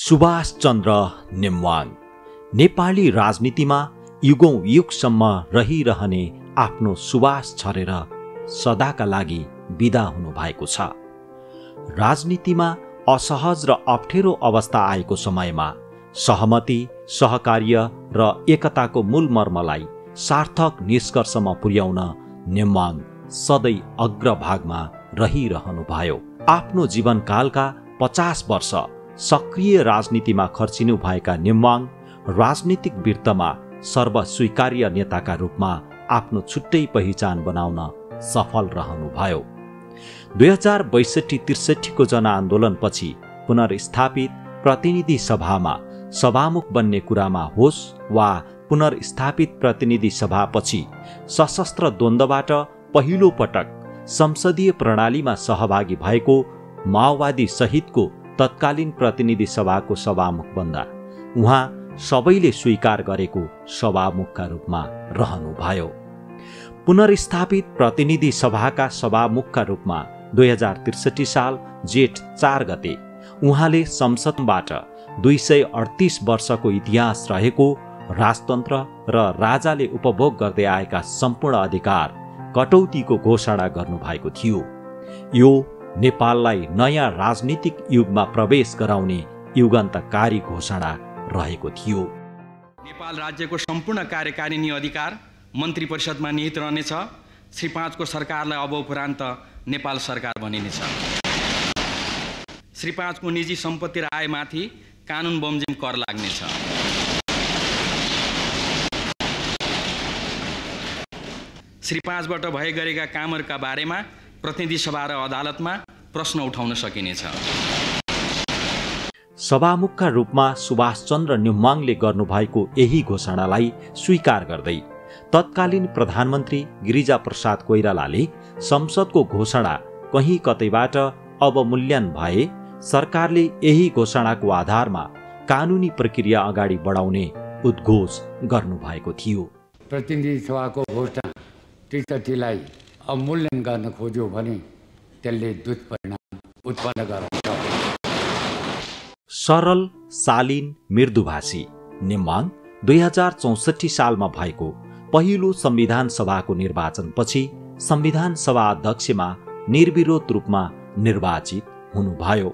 सुभाष चन्द्र नेमवाङ नेपाली राजनीतिमा युगौं युगसम्म रहिरहने आफ्नो सुवास छरेर सदाका लागि बिदा हुनुभएको छ। राजनीतिमा असहज र अप्ठ्यारो अवस्था आएको समयमा सहमति, सहकार्य र एकताको मूल मर्मलाई सार्थक निष्कर्षमा पुर्याउन नेमवाङ सधैँ अग्रभागमा रहिरहनुभयो। आफ्नो जीवनकालका 50 वर्ष सक्रिय राजनीतिमा खर्चिनु भएका नेमवाङ राजनीतिक वृत्तमा सर्वस्वीकार्य नेताका रूपमा आफ्नो छुट्टै पहिचान बनाउन सफल रहनुभयो। 2062-63 को जनआन्दोलनपछि पुनर्स्थापित प्रतिनिधि सभामा सभामुख बन्ने कुरामा होस् वा पुनर्स्थापित प्रतिनिधि सभापछि सशस्त्र द्वन्द्वबाट पहिलो पटक संसदीय प्रणालीमा सहभागी भएको माओवादी सहितको तत्कालीन प्रतिनिधि सभाको सभामुख बन्दा उहाँ सबैले स्वीकार गरेको सभामुखका रूपमा रहनुभयो। पुनर्स्थापित प्रतिनिधि सभाका सभामुखका रूपमा 2063 साल जेठ 4 गते उहाँले संसदबाट 238 वर्षको इतिहास रहेको राजतन्त्र र राजाले उपभोग गर्दै आएका सम्पूर्ण अधिकार कटौतीको घोषणा गर्नुभएको थियो। यो नेपाललाई नयाँ राजनीतिक युगमा प्रवेश गराउने युगान्तकारी घोषणा रहेको थियो। नेपाल राज्यको सम्पूर्ण कार्यकारिणी अधिकार मन्त्री परिषदमा निहित रहनेछ। श्री 5 को सरकारलाई अब उपरान्त नेपाल सरकार बनिनेछ। श्री 5 को निजी सम्पत्ति र आयमाथि कानुन बमोजिम कर लाग्नेछ। श्री 5 बाट भए गरेका कामहरूका बारेमा प्रतिनिधि सभा र अदालतमा प्रश्न उठाउन सकिनेछ। सभामुखका रूपमा सुभाष चन्द्र नेमवाङले गर्नुभएको यही घोषणालाई स्वीकार गर्दै तत्कालीन प्रधानमन्त्री गिरिजाप्रसाद कोइरालाले संसदको घोषणा कहीँ कतैबाट अवमूल्यन भए सरकारले यही घोषणाको आधारमा कानुनी प्रक्रिया अगाडि बढाउने उद्घोष गर्नुभएको थियो। प्रतिनिधि सभाको घोषणा 63लाई अवमूल्यन गर्न खोज्यो भने त्यसले दुष्परिणाम उत्पन्न गर्छ। सरल, शालीन, मृदुभाषी नेमवाङ 2064 सालमा भएको पहिलो संविधान सभाको निर्वाचनपछि संविधान सभा अध्यक्षमा निर्विरोध रूपमा निर्वाचित हुनुभयो।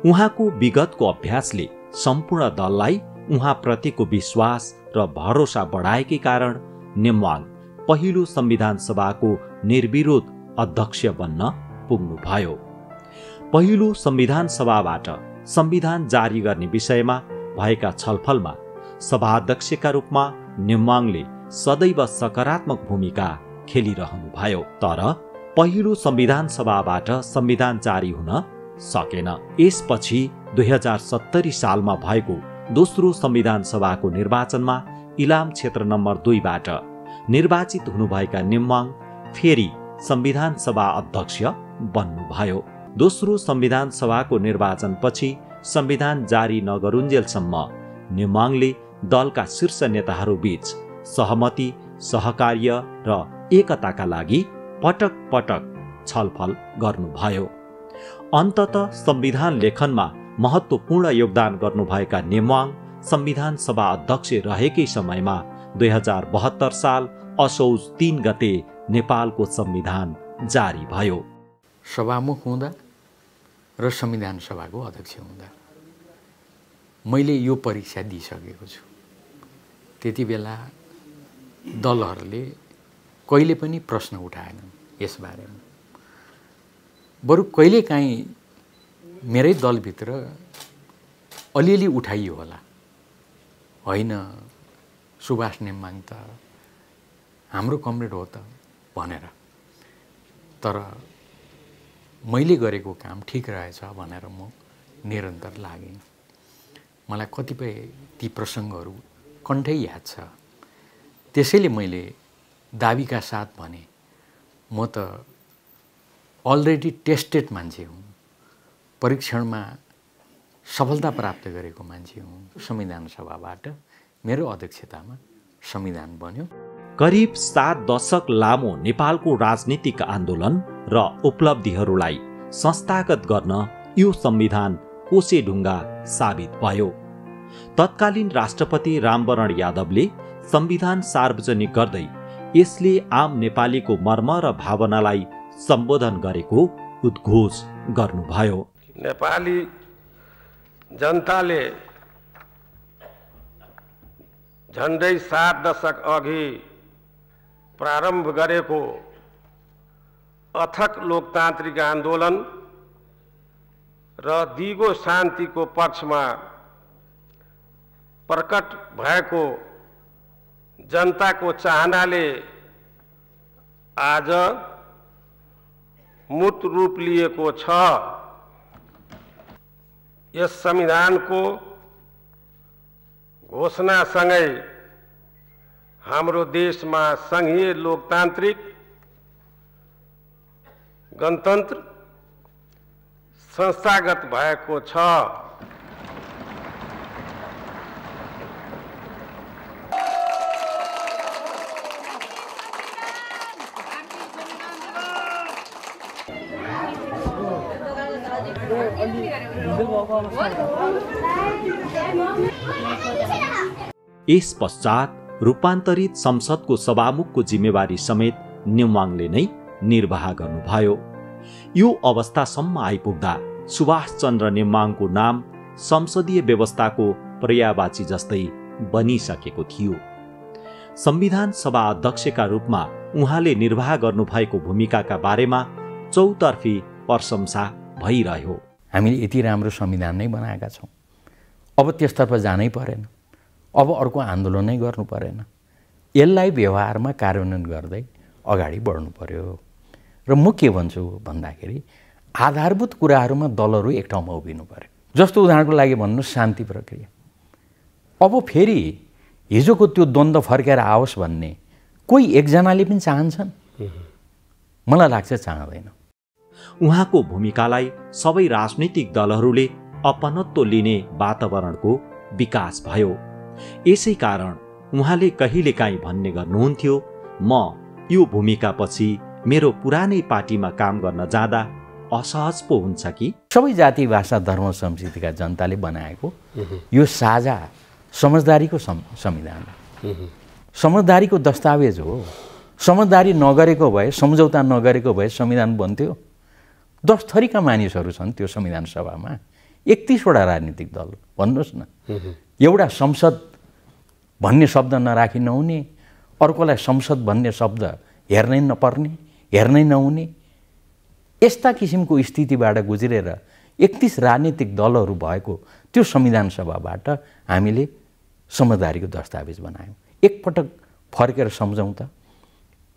उहाँको विगतको अभ्यासले सम्पूर्ण दललाई उहाँप्रतिको विश्वास र भरोसा बढाएकै कारण नेमवाङ पहिलो संविधान सभाको निर्विरोध अध्यक्ष बन्न पुग्नुभयो। पहिलो संविधान सभाबाट संविधान जारी गर्ने विषयमा भएका छलफलमा सभाध्यक्षका रूपमा नेमवाङले सदैव सकारात्मक भूमिका खेलिरहनुभयो। तर पहिलो संविधान सभाबाट संविधान जारी हुन सकेन। यसपछि 2070 सालमा भएको दोस्रो संविधान सभाको निर्वाचनमा इलाम क्षेत्र नम्बर 2 बाट निर्वाचित हुनुभएका नेमवाङ फेरि संविधान सभा अध्यक्ष बन्नुभयो। दोस्रो संविधान सभाको निर्वाचनपछि संविधान जारी नगरुन्जेलसम्म नेमवाङले दलका शीर्ष नेताहरूबीच सहमति, सहकार्य र एकताका लागि पटक पटक छलफल गर्नुभयो। अन्ततः संविधान लेखनमा महत्त्वपूर्ण योगदान गर्नुभएका नेमवाङ संविधान सभा अध्यक्ष रहेकै समयमा 2072 साल असौज 3 गते नेपालको संविधान जारी भयो। सभामुख हुँदा र संविधान सभाको अध्यक्ष हुँदा मैले यो परीक्षा दिइसकेको छु। त्यति बेला दलहरूले कहिले पनि प्रश्न उठाएनन् यसबारेमा। बरु कहिलेकाहीँ मेरै दलभित्र अलिअलि उठाइयो होला, होइन सुभाष नेमवाङ त हाम्रो कमरेड हो त भनेर। तर मैले गरेको काम ठिक रहेछ भनेर म निरन्तर लागेँ। मलाई कतिपय ती प्रसङ्गहरू कण्ठै याद छ। त्यसैले मैले दाबीका साथ भने म त अलरेडी टेस्टेड मान्छे हुँ, परीक्षणमा सफलता प्राप्त गरेको मान्छे हुँ। संविधान सभाबाट मेरो अध्यक्षतामा संविधान बन्यो। करिब 7 दशक लामो नेपालको राजनीतिक आन्दोलन र उपलब्धिहरूलाई संस्थागत गर्न यो संविधान कोसेढुङ्गा साबित भयो। तत्कालीन राष्ट्रपति रामवरण यादवले संविधान सार्वजनिक गर्दै यसले आम नेपालीको मर्म र भावनालाई सम्बोधन गरेको उद्घोष गर्नुभयो। नेपाली जनताले झन्डै 7 दशक अघि प्रारम्भ गरेको अथक लोकतान्त्रिक आन्दोलन र दिगो शान्तिको पक्षमा प्रकट भएको जनताको चाहनाले आज मूर्त रूप लिएको छ। यस संविधानको घोषणासँगै हाम्रो देशमा संघीय लोकतान्त्रिक गणतन्त्र संस्थागत भएको छ। यस पश्चात रूपान्तरित संसदको सभामुखको जिम्मेवारी समेत नेवाङले नै निर्वाह गर्नुभयो। यो अवस्थासम्म आइपुग्दा सुभाष चन्द्र नेवाङको नाम संसदीय व्यवस्थाको पर्यायवाची जस्तै बनिसकेको थियो। संविधान सभा अध्यक्षका रूपमा उहाँले निर्वाह गर्नुभएको भूमिकाका बारेमा चौतर्फी प्रशंसा भइरह्यो। हामीले यति राम्रो संविधान नै बनाएका छौँ, अब त्यसतर्फ जानै परेन, अब अर्को आन्दोलनै गर्नु परेन, यसलाई व्यवहारमा कार्यान्वयन गर्दै अगाडि बढ्नु पर्यो। र म के भन्छु भन्दाखेरि आधारभूत कुराहरूमा दलहरू एक ठाउँमा उभिनु पर्यो। जस्तो उदाहरणको लागि भन्नुहोस् शान्ति प्रक्रिया, अब फेरि हिजोको त्यो द्वन्द्व फर्केर आओस् भन्ने कोही एकजनाले पनि चाहन्छन्? मलाई लाग्छ चाहँदैन। उहाँको भूमिकालाई सबै राजनीतिक दलहरूले अपनत्व लिने वातावरणको विकास भयो। यसै कारण उहाँले कहिलेकाहीँ भन्ने गर्नुहुन्थ्यो, म यो भूमिकापछि मेरो पुरानै पार्टीमा काम गर्न जाँदा असहज पो हुन्छ कि? सबै जाति भाषा धर्म संस्कृतिका जनताले बनाएको यो साझा समझदारीको संविधान हो, समझदारीको दस्तावेज हो। समझदारी नगरेको भए, सम्झौता नगरेको भए संविधान बन्थ्यो? 10 थरीका मानिसहरू छन् त्यो संविधान सभामा, 31वटा राजनीतिक दल। भन्नुहोस् न, एउटा संसद भन्ने शब्द नराखी नहुने, अर्कोलाई संसद भन्ने शब्द हेर्नै नपर्ने, हेर्नै नहुने, यस्ता किसिमको स्थितिबाट गुज्रेर 31 राजनीतिक दलहरू भएको त्यो संविधान सभाबाट हामीले समझदारीको दस्तावेज बनायौँ। एकपटक फर्केर सम्झौँ त,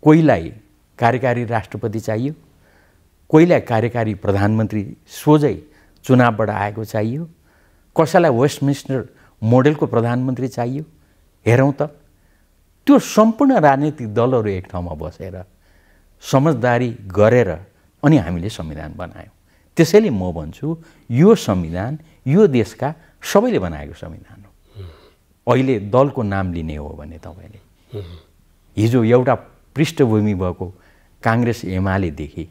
कोहीलाई कार्यकारी राष्ट्रपति चाहियो, कोहीलाई कार्यकारी प्रधानमन्त्री सोझै चुनावबाट आएको चाहियो, कसैलाई वेस्टमिन्स्टर मोडेलको प्रधानमन्त्री चाहियो। हेरौँ त, त्यो सम्पूर्ण राजनीतिक दलहरू एक ठाउँमा बसेर समझदारी गरेर अनि हामीले संविधान बनायौँ। त्यसैले म भन्छु यो संविधान यो देशका सबैले बनाएको संविधान हो। अहिले दलको नाम लिने हो भने तपाईँले हिजो एउटा पृष्ठभूमि भएको काङ्ग्रेस एमालेदेखि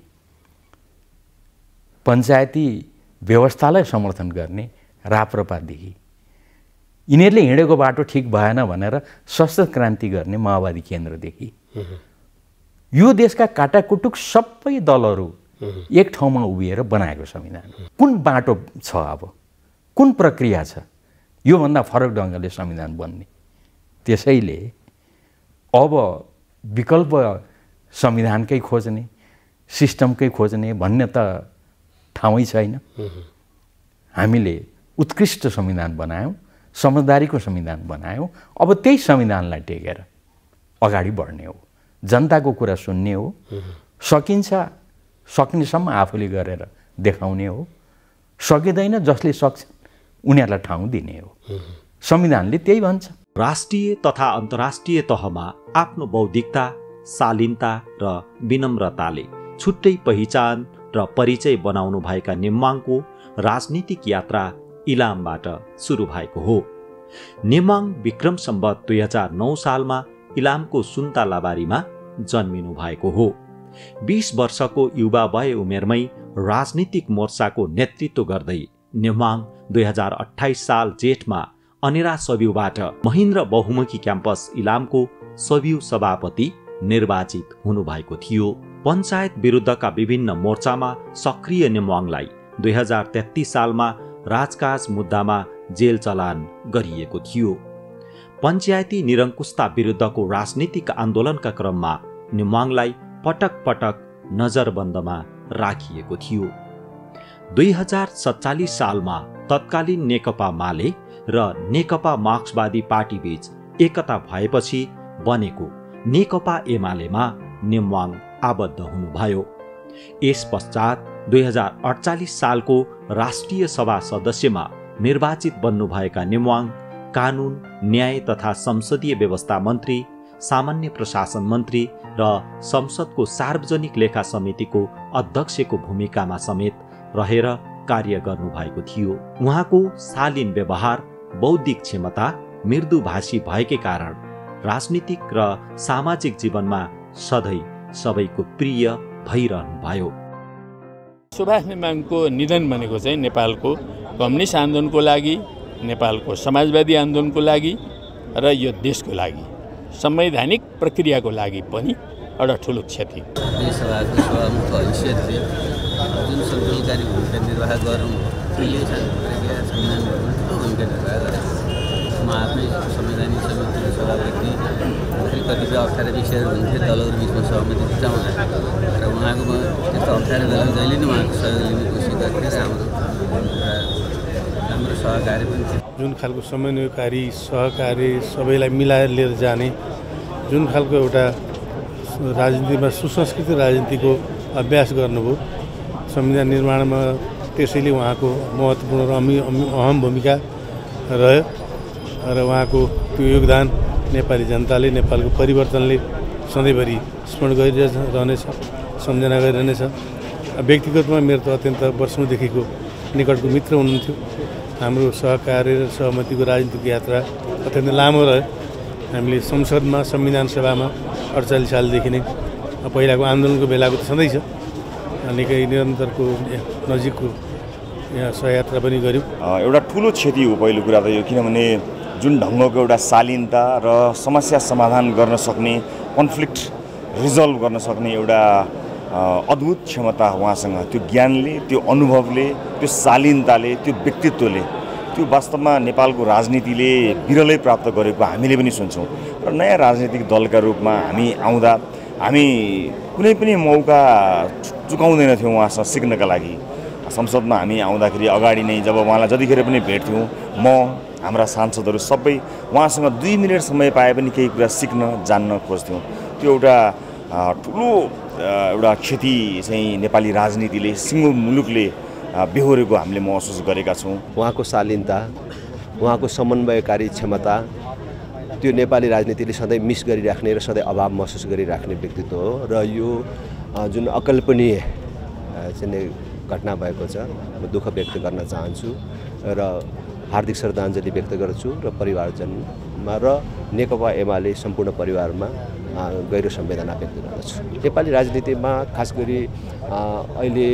पञ्चायती व्यवस्थालाई समर्थन गर्ने राप्रपादेखि यिनीहरूले हिँडेको बाटो ठिक भएन भनेर सशस्त्र क्रान्ति गर्ने माओवादी केन्द्रदेखि यो देशका काटाकुटुक सबै दलहरू एक ठाउँमा उभिएर बनाएको संविधान। कुन बाटो छ, अब कुन प्रक्रिया छ, योभन्दा फरक ढङ्गले संविधान बन्ने? त्यसैले अब विकल्प संविधानकै खोज्ने, सिस्टमकै खोज्ने भन्ने त ठाउँै छैन। हामीले उत्कृष्ट संविधान बनायौँ, समझदारीको संविधान बनायौँ। अब त्यही संविधानलाई टेकेर अगाडि बढ्ने हो, जनताको कुरा सुन्ने हो, सकिन्छ सक्नेसम्म आफूले गरेर देखाउने हो, सकिँदैन जसले सक्छ उनीहरूलाई ठाउँ दिने हो। संविधानले त्यही भन्छ। राष्ट्रिय तथा अन्तर्राष्ट्रिय तहमा आफ्नो बौद्धिकता, शालीनता र विनम्रताले छुट्टै पहिचान र परिचय बनाउनु भएका नेमाङको राजनीतिक यात्रा इलामबाट सुरु भएको हो। नेमाङ विक्रम सम्वत 2009 सालमा इलामको सुन्तलाबारीमा जन्मिनु भएको हो। 20 वर्षको युवा वय उमेरमै राजनीतिक मोर्चाको नेतृत्व गर्दै नेमाङ 2028 साल जेठमा अनेरा सब्युबाट महेन्द्र बहुमुखी क्याम्पस इलामको सब्यु सभापति निर्वाचित हुनुभएको थियो। पञ्चायत विरुद्धका विभिन्न मोर्चामा सक्रिय नेमाङलाई 2033 सालमा राजकाज मुद्दामा जेल चलान गरिएको थियो। पञ्चायती निरङ्कुशता विरुद्धको राजनीतिक आन्दोलनका क्रममा नेमाङलाई पटक पटक नजरबन्दमा राखिएको थियो। 2047 सालमा तत्कालीन नेकपा माले र नेकपा मार्क्सवादी पार्टीबीच एकता भएपछि बनेको नेकपा एमालेमा नेमाङ आबद्ध हुनुभयो। यस पश्चात 2048 सालको राष्ट्रिय सभा सदस्यमा निर्वाचित बन्नुभएका नेमाङ कानुन, न्याय तथा संसदीय व्यवस्था मन्त्री, सामान्य प्रशासन मन्त्री र संसदको सार्वजनिक लेखा समितिको अध्यक्षको भूमिकामा समेत रहेर कार्य गर्नुभएको थियो। उहाँको शालीन व्यवहार, बौद्धिक क्षमता, मृदुभाषी भएकै कारण राजनीतिक र सामाजिक जीवनमा सधैँ सबैको प्रिय भइरहनुभयो। सुभाष नेमाङको निधन भनेको चाहिँ नेपालको कम्युनिस्ट आन्दोलनको लागि, नेपालको समाजवादी आन्दोलनको लागि र यो देशको लागि, संवैधानिक प्रक्रियाको लागि पनि एउटा ठुलो क्षति। सभाको सभामुख हैसियतले जुन सङ्कलनकारी भूमिका निर्वाह गर्नु ठुलो भूमिका निर्वाह गरे। म आफै संवैधानिक समितिको सभापति कतिपय अप्ठ्यारा विषयहरू हुन्थे दलहरू बिचमा सहमति जुटाउँदा र उहाँको त्यस्तो अप्ठ्यारा बेला जहिले नै उहाँको सहयोग लिने कोसिस गर्थेँ र हाम्रो सहकारी पनि थियो। जुन खालको समन्वयकारी, सहकारी, सबैलाई मिलाएर लिएर जाने जुन खालको एउटा राजनीतिमा सुसंस्कृत राजनीतिको अभ्यास गर्नुभयो संविधान निर्माणमा, त्यसैले उहाँको महत्त्वपूर्ण र अहम भूमिका रह्यो र उहाँको त्यो योगदान नेपाली जनताले, नेपालको परिवर्तनले सधैँभरि स्मरण गरिरहनेछ, सम्झना गरिरहनेछ। व्यक्तिगतमा मेरो त अत्यन्त वर्षौँदेखिको निकटको मित्र हुनुहुन्थ्यो। हाम्रो सहकार्य र सहमतिको राजनीतिक यात्रा अत्यन्त लामो रह्यो। हामीले संसदमा, संविधान सभामा 48 सालदेखि नै पहिलाको आन्दोलनको बेलाको त सधैँ छ, निकै निरन्तरको नजिकको यहाँ सहयात्रा पनि गऱ्यौँ। एउटा ठुलो क्षति हो पहिलो कुरा त यो, किनभने जुन ढङ्गको एउटा शालीनता र समस्या समाधान गर्न सक्ने, कन्फ्लिक्ट रिजल्भ गर्न सक्ने एउटा अद्भुत क्षमता उहाँसँग, त्यो ज्ञानले, त्यो अनुभवले, त्यो शालीनताले, त्यो व्यक्तित्वले, त्यो वास्तवमा नेपालको राजनीतिले बिरलै प्राप्त गरेको हामीले पनि सुन्छौँ। र नयाँ राजनीतिक दलका रूपमा हामी आउँदा हामी कुनै पनि मौका चुकाउँदैनथ्यौँ उहाँसँग सिक्नका लागि। संसदमा हामी आउँदाखेरि अगाडि नै जब उहाँलाई जतिखेर पनि भेट्थ्यौँ, म, हाम्रा सांसदहरू सबै उहाँसँग 2 मिनट समय पाए पनि केही कुरा सिक्न, जान्न खोज्थ्यौँ। त्यो एउटा ठुलो एउटा क्षति चाहिँ नेपाली राजनीतिले, सिङ्गो मुलुकले बेहोरेको हामीले महसुस गरेका छौँ। उहाँको शालीनता, उहाँको समन्वयकारी क्षमता, त्यो नेपाली राजनीतिले सधैँ मिस गरिराख्ने र सधैँ अभाव महसुस गरिराख्ने व्यक्तित्व हो। र यो जुन अकल्पनीय चाहिँ घटना भएको छ, म दुःख व्यक्त गर्न चाहन्छु र हार्दिक श्रद्धाञ्जली व्यक्त गर्छु र परिवारजनमा र नेकपा एमाले सम्पूर्ण परिवारमा गहिरो संवेदना व्यक्त गर्दछु। नेपाली राजनीतिमा खास गरी अहिले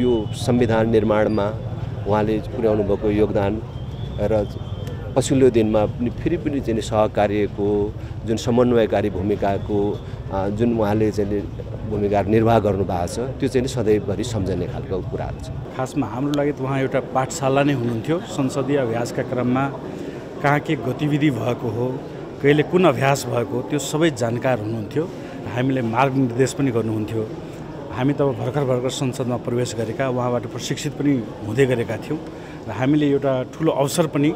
यो संविधान निर्माणमा उहाँले पुर्याउनु भएको योगदान र पछिल्लो दिनमा पनि फेरि पनि चाहिँ सहकार्यको जुन समन्वयकारी भूमिकाको जुन उहाँले चाहिँ भूमिका निर्वाह गर्नुभएको छ, त्यो चाहिँ सधैँभरि सम्झने खालको कुराहरू छ। खासमा हाम्रो लागि त उहाँ एउटा पाठशाला नै हुनुहुन्थ्यो। संसदीय अभ्यासका क्रममा कहाँ के गतिविधि भएको हो, कहिले कुन अभ्यास भएको, त्यो सबै जानकार हुनुहुन्थ्यो। हामीले मार्गनिर्देश पनि गर्नुहुन्थ्यो। हामी त भर्खर संसदमा प्रवेश गरेका, उहाँबाट प्रशिक्षित पनि हुँदै गरेका थियौँ र हामीले एउटा ठुलो अवसर पनि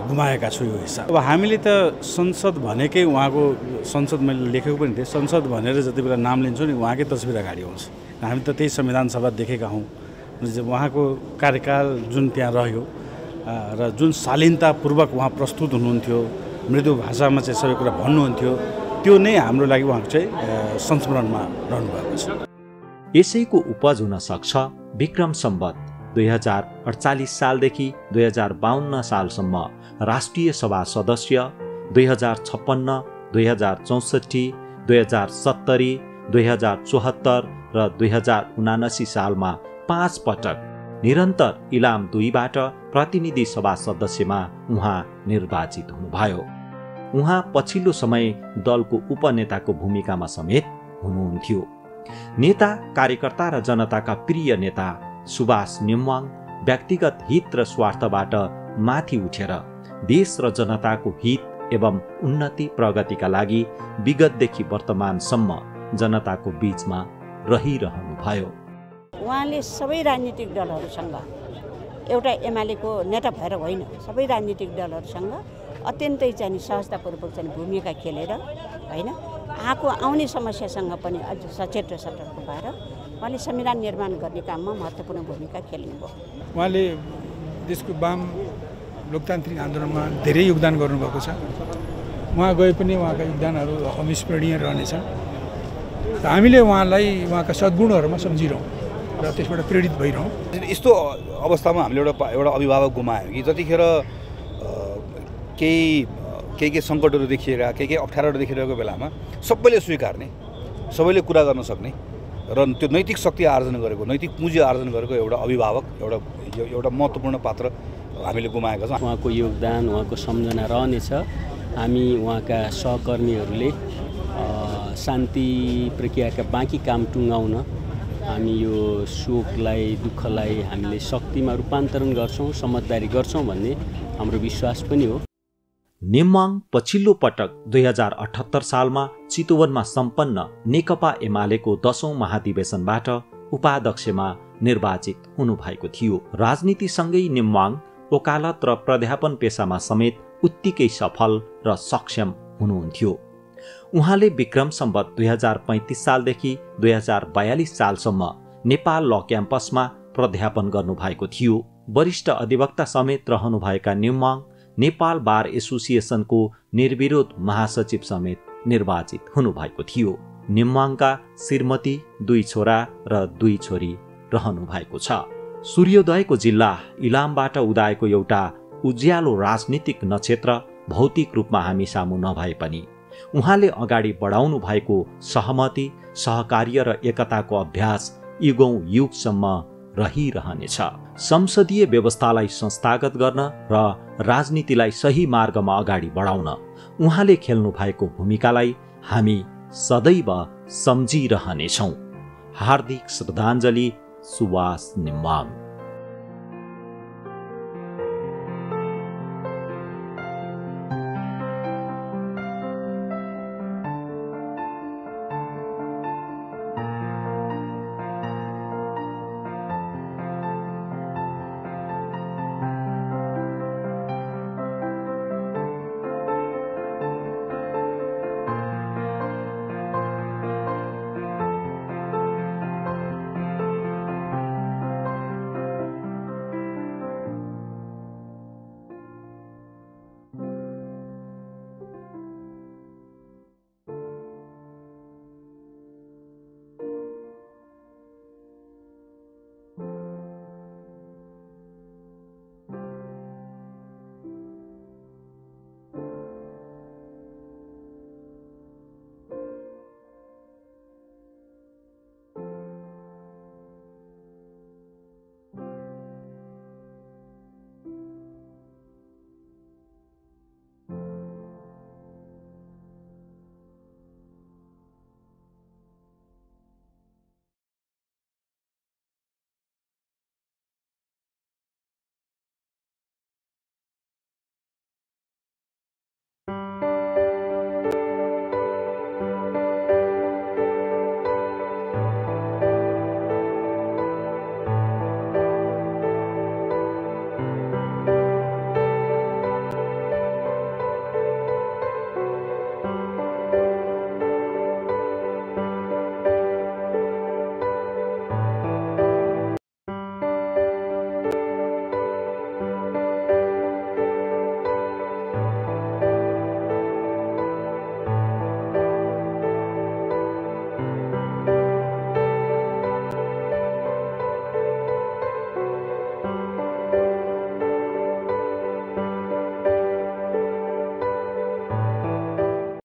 गुमाएका छौँ यो हिसाब। अब हामीले त संसद भनेकै उहाँको, संसद मैले लेखेको पनि थिएँ, संसद भनेर जति बेला नाम लिन्छौँ नि उहाँकै तस्बिर अगाडि आउँछ। हामी त त्यही संविधान सभा देखेका हौँ। उहाँको कार्यकाल जुन त्यहाँ रह्यो र जुन शालीनतापूर्वक उहाँ प्रस्तुत हुनुहुन्थ्यो, मृदु भाषामा चाहिँ सबै कुरा भन्नुहुन्थ्यो, त्यो नै हाम्रो लागि उहाँको चाहिँ संस्मरणमा रहनुभएको छ। यसैको उपज हुन सक्छ विक्रम सम्वत 2048 सालदेखि 2052 सालसम्म राष्ट्रिय सभा सदस्य, 2056, 2064, 2070, 2074 र 2079 सालमा 5 पटक निरन्तर इलाम 2बाट प्रतिनिधि सभा सदस्यमा उहाँ निर्वाचित हुनुभयो। उहाँ पछिल्लो समय दलको उपनेताको भूमिकामा समेत हुनुहुन्थ्यो। नेता, कार्यकर्ता र जनताका प्रिय नेता सुभाष नेम्वाङ व्यक्तिगत हित र स्वार्थबाट माथि उठेर देश र जनताको हित एवं उन्नति प्रगतिका लागि विगतदेखि वर्तमानसम्म जनताको बीचमा रहिरहनुभयो। उहाँले सबै राजनीतिक दलहरूसँग एउटा एमालेको नेता भएर होइन, सबै राजनीतिक दलहरूसँग अत्यन्तै चाहिँ सहजतापूर्वक चाहिँ भूमिका खेलेर होइन आउने समस्यासँग पनि अझ सचेत र सतर्क भएर उहाँले संविधान निर्माण गर्ने काममा महत्त्वपूर्ण भूमिका खेल्नुभयो। उहाँले देशको वाम लोकतान्त्रिक आन्दोलनमा धेरै योगदान गर्नुभएको छ। उहाँ गए पनि उहाँका योगदानहरू अविस्मरणीय रहनेछन् र हामीले उहाँलाई उहाँका सद्गुणहरूमा सम्झिरहौँ र त्यसबाट प्रेरित भइरहौँ। यस्तो अवस्थामा हामीले एउटा अभिभावक गुमायौँ कि जतिखेर केही सङ्कटहरू देखिएर केही अप्ठ्यारोहरू देखिरहेको बेलामा सबैले स्वीकार्ने, सबैले कुरा गर्न सक्ने र त्यो नैतिक शक्ति आर्जन गरेको, नैतिक पुँजी आर्जन गरेको एउटा अभिभावक, एउटा महत्त्वपूर्ण पात्र हामीले गुमाएका छौँ। उहाँको योगदान, उहाँको सम्झना रहनेछ। हामी उहाँका सहकर्मीहरूले शान्ति प्रक्रियाका बाँकी काम टुङ्गाउन हामी यो शोकलाई, दुःखलाई हामीले शक्तिमा रूपान्तरण गर्छौँ, समझदारी गर्छौँ भन्ने हाम्रो विश्वास पनि हो। नेम्वाङ पछिल्लो पटक 2078 सालमा चितवनमा सम्पन्न नेकपा एमालेको 10औं महाधिवेशनबाट उपाध्यक्षमा निर्वाचित हुनुभएको थियो। राजनीतिसँगै नेम्वाङ वकालत र प्राध्यापन पेसामा समेत उत्तिकै सफल र सक्षम हुनुहुन्थ्यो। उहाँले विक्रम सम्वत 2035 सालदेखि 2042 सालसम्म नेपाल ल क्याम्पसमा प्राध्यापन गर्नुभएको थियो। वरिष्ठ अधिवक्ता समेत रहनुभएका नेम्वाङ नेपाल बार एसोसिएसनको निर्विरोध महासचिव समेत निर्वाचित हुनुभएको थियो। नेम्वाङका श्रीमती, 2 छोरा र 2 छोरी रहनुभएको छ। सूर्योदयको जिल्ला इलामबाट उदाएको एउटा उज्यालो राजनीतिक नक्षत्र भौतिक रूपमा हामी सामु नभए पनि उहाँले अगाडि बढाउनु भएको सहमति, सहकार्य र एकताको अभ्यास युगौं युगसम्म रहिरहनेछ। संसदीय व्यवस्थालाई संस्थागत गर्न र राजनीतिलाई सही मार्गमा अगाडि बढाउन उहाँले खेल्नु भएको भूमिकालाई हामी सदैव सम्झिरहनेछौँ। हार्दिक श्रद्धाञ्जली, सुभाष नेम्वाङ।